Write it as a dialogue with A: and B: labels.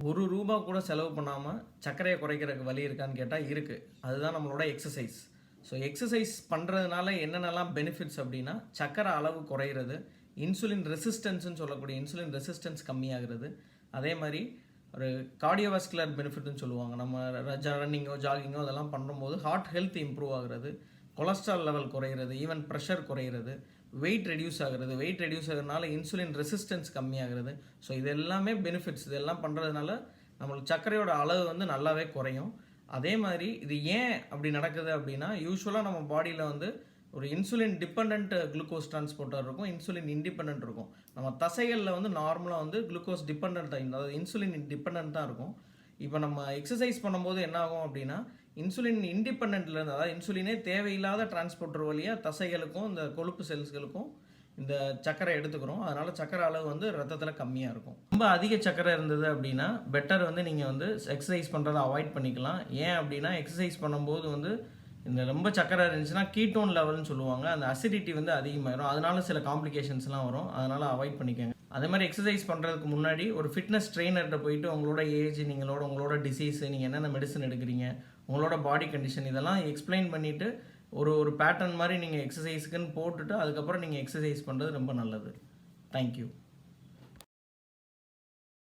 A: ஒரு ரூபா கூட செலவு பண்ணாமல் சர்க்கரையை குறைக்கிறதுக்கு வழி இருக்கான்னு கேட்டால் இருக்குது. அதுதான் நம்மளோட எக்ஸசைஸ். ஸோ எக்ஸசைஸ் பண்ணுறதுனால என்னென்னலாம் பெனிஃபிட்ஸ் அப்படின்னா, சர்க்கரை அளவு குறையிறது, இன்சுலின் ரெசிஸ்டன்ஸ்னு சொல்லக்கூடிய இன்சுலின் ரெசிஸ்டன்ஸ் கம்மியாகிறது, அதே மாதிரி ஒரு கார்டியோவாஸ்குலர் பெனிஃபிட்னு சொல்லுவாங்க. நம்ம ரன்னிங்கோ ஜாகிங்கோ அதெல்லாம் பண்ணும்போது ஹார்ட் ஹெல்த் இம்ப்ரூவ் ஆகிறது, கொலஸ்ட்ரால் லெவல் குறையிறது, ஈவன் ப்ரெஷர் குறையிறது, வெயிட் ரெடியூஸ் ஆகிறது. வெயிட் ரெடியூஸ் ஆகிறதுனால இன்சுலின் ரெசிஸ்டன்ஸ் கம்மியாகிறது. ஸோ இது எல்லாமே பெனிஃபிட்ஸ். இதெல்லாம் பண்ணுறதுனால நம்மளுக்கு சர்க்கரையோட அளவு வந்து நல்லாவே குறையும். அதே மாதிரி இது ஏன் அப்படி நடக்குது அப்படின்னா, யூஸ்வலாக நம்ம பாடியில் வந்து ஒரு இன்சுலின் டிபெண்ட் குளுக்கோஸ் டிரான்ஸ்போர்ட்டர் இருக்கும், இன்சுலின் இண்டிபெண்ட் இருக்கும். நம்ம தசைகளில் வந்து நார்மலாக வந்து குளுக்கோஸ் டிபெண்ட் தான், அதாவது இன்சுலின் டிபெண்ட் தான் இருக்கும். இப்போ நம்ம எக்ஸசைஸ் பண்ணும்போது என்ன ஆகும் அப்படின்னா, இன்சுலின் இண்டிபெண்ட்லேருந்து, அதாவது இன்சுலினே தேவையில்லாத டிரான்ஸ்போர்ட்டர் வழியாக தசைகளுக்கும் இந்த கொழுப்பு செல்ஸ்களுக்கும் இந்த சர்க்கரை எடுத்துக்கிறோம். அதனால் சர்க்கரை அளவு வந்து ரத்தத்தில் கம்மியாக இருக்கும். ரொம்ப அதிக சர்க்கரை இருந்தது அப்படின்னா பெட்டர் வந்து நீங்கள் வந்து எக்ஸசைஸ் பண்ணுறதை அவாய்ட் பண்ணிக்கலாம். ஏன் அப்படின்னா, எக்ஸசைஸ் பண்ணும்போது வந்து இந்த ரொம்ப சர்க்கரை இருந்துச்சுன்னா கீட்டோன் லெவல்னு சொல்லுவாங்க, அந்த அசிடிட்டி வந்து அதிகமாகிடும். அதனால சில காம்ப்ளிகேஷன்ஸ்லாம் வரும். அதனால் அவாய்ட் பண்ணிக்கோங்க. அதே மாதிரி எக்ஸசைஸ் பண்ணுறதுக்கு முன்னாடி ஒரு ஃபிட்னஸ் ட்ரெயினர்கிட்ட போயிட்டு உங்களோட ஏஜ், உங்களோட டிசீஸ், நீங்கள் என்னென்ன மெடிசன் எடுக்கிறீங்க, உங்களோட பாடி கண்டிஷன் இதெல்லாம் எக்ஸ்பிளைன் பண்ணிவிட்டு ஒரு பேட்டர்ன் மாதிரி நீங்கள் எக்ஸசைஸுக்குன்னு போட்டுட்டு அதுக்கப்புறம் நீங்கள் எக்ஸசைஸ் பண்ணுறது ரொம்ப நல்லது. தேங்க்யூ.